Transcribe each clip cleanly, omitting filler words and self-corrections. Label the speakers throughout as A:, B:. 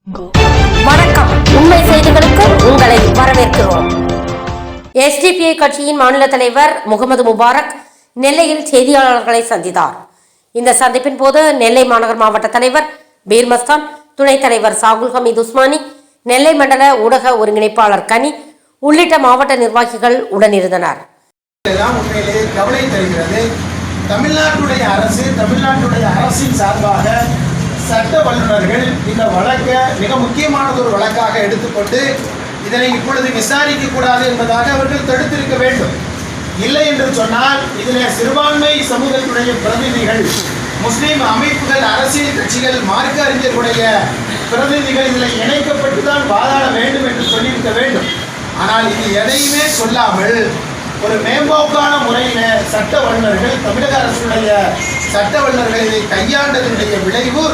A: வணக்கம். உண்மை செய்திகளுக்கு உங்களை வரவேற்கிறோம். எஸ்டிபிஐ கட்சியின் மாநில தலைவர் முகமது முபாரக் நெல்லையில் செய்தியாளர்களை சந்தித்தார். இந்த சந்திப்பின் போது நெல்லை மாநகர் மாவட்ட தலைவர் பீர்மஸ்தான், துணைத் தலைவர் சாகுல் ஹமீது உஸ்மானி, நெல்லை மண்டல ஊடக ஒருங்கிணைப்பாளர் கனி உள்ளிட்ட மாவட்ட நிர்வாகிகள் உடனிருந்தனர்.
B: உண்மையிலேயே கவலை தருகிறது. தமிழ்நாட்டுடைய அரசின் சார்பாக சட்ட வல்லுநர்கள் இந்த வழக்கை மிக முக்கியமானது ஒரு வழக்காக எடுத்துக்கொண்டு இதனை இப்பொழுது விசாரிக்க கூடாது என்பதாக அவர்கள் தடுத்திருக்க வேண்டும். இல்லை என்று சொன்னால் இதில் சிறுபான்மை சமூகத்துடைய பிரதிநிதிகள், முஸ்லீம் அமைப்புகள், அரசியல் கட்சிகள், மார்க்க அறிஞர்களுடைய பிரதிநிதிகள் இதில் இணைக்கப்பட்டுதான் வாதாட வேண்டும் என்று சொல்லியிருக்க வேண்டும். ஆனால் இது எதையுமே சொல்லாமல் ஒரு மேம்போக்கான முறையில் சட்ட வல்லுநர்கள், தமிழக அரசுடைய சட்ட வல்லுநர்கள் இதை கையாண்டதனுடைய விளைவு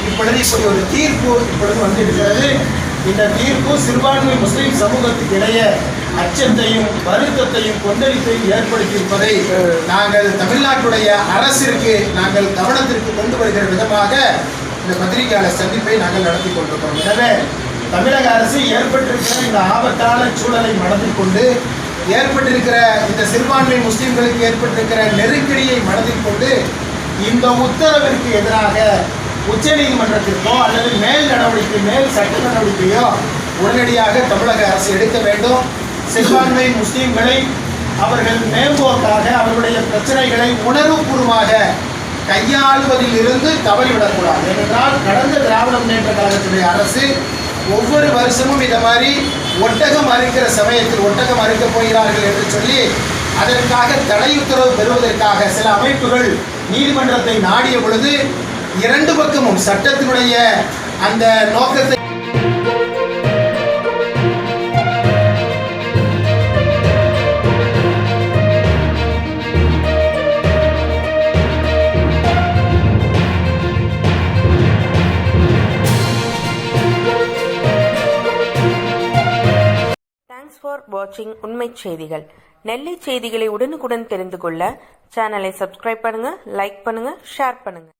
B: இப்படி ஒரு தீர்ப்பு இப்பொழுது வந்திருக்கிறது. இந்த தீர்ப்பு சிறுபான்மை முஸ்லீம் சமூகத்துக்கு இடையே அச்சத்தையும் வருத்தத்தையும் கொந்தளிப்பையும் ஏற்படுத்தியிருப்பதை நாங்கள் தமிழ்நாட்டுடைய அரசிற்கு நாங்கள் கவனத்திற்கு கொண்டு வருகிற விதமாக இந்த பத்திரிகையாளர் சந்திப்பை நாங்கள் நடத்தி கொண்டிருக்கிறோம். எனவே தமிழக அரசு ஏற்பட்டிருக்கிற இந்த ஆபத்தான சூழலை மனதில் கொண்டு, ஏற்பட்டிருக்கிற இந்த சிறுபான்மை முஸ்லீம்களுக்கு ஏற்பட்டிருக்கிற நெருக்கடியை மனதில் கொண்டு இந்த உத்தரவிற்கு எதிராக உச்ச நீதிமன்றத்திற்கோ அல்லது மேல் சட்ட நடவடிக்கையோ உடனடியாக தமிழக அரசு எடுக்க வேண்டும். சிறுபான்மை முஸ்லீம்களை அவர்கள் மேம்போக்காக அவர்களுடைய பிரச்சனைகளை உணர்வுபூர்வமாக கையாளுவதில் இருந்து தவறிவிடக்கூடாது. ஏனென்றால் கடந்த திராவிட முன்னேற்ற கழகத்துடைய அரசு ஒவ்வொரு வருஷமும் இதை மாதிரி ஒட்டகம் அறுக்கிற சமயத்தில் ஒட்டகம் அறுக்கப் போகிறார்கள் என்று சொல்லி அதற்காக தடை உத்தரவு பெறுவதற்காக சில அமைப்புகள் நீதிமன்றத்தை நாடிய பொழுது இரண்டு பக்கமும் சட்டத்தினுடைய அந்த நோக்கத்தை
C: தேங்க்ஸ் ஃபார் வாட்சிங் உண்மை செய்திகள். நெல்லை செய்திகளை உடனுக்குடன் தெரிந்து கொள்ள சேனலை சப்ஸ்கிரைப் பண்ணுங்க, லைக் பண்ணுங்க, ஷேர் பண்ணுங்க.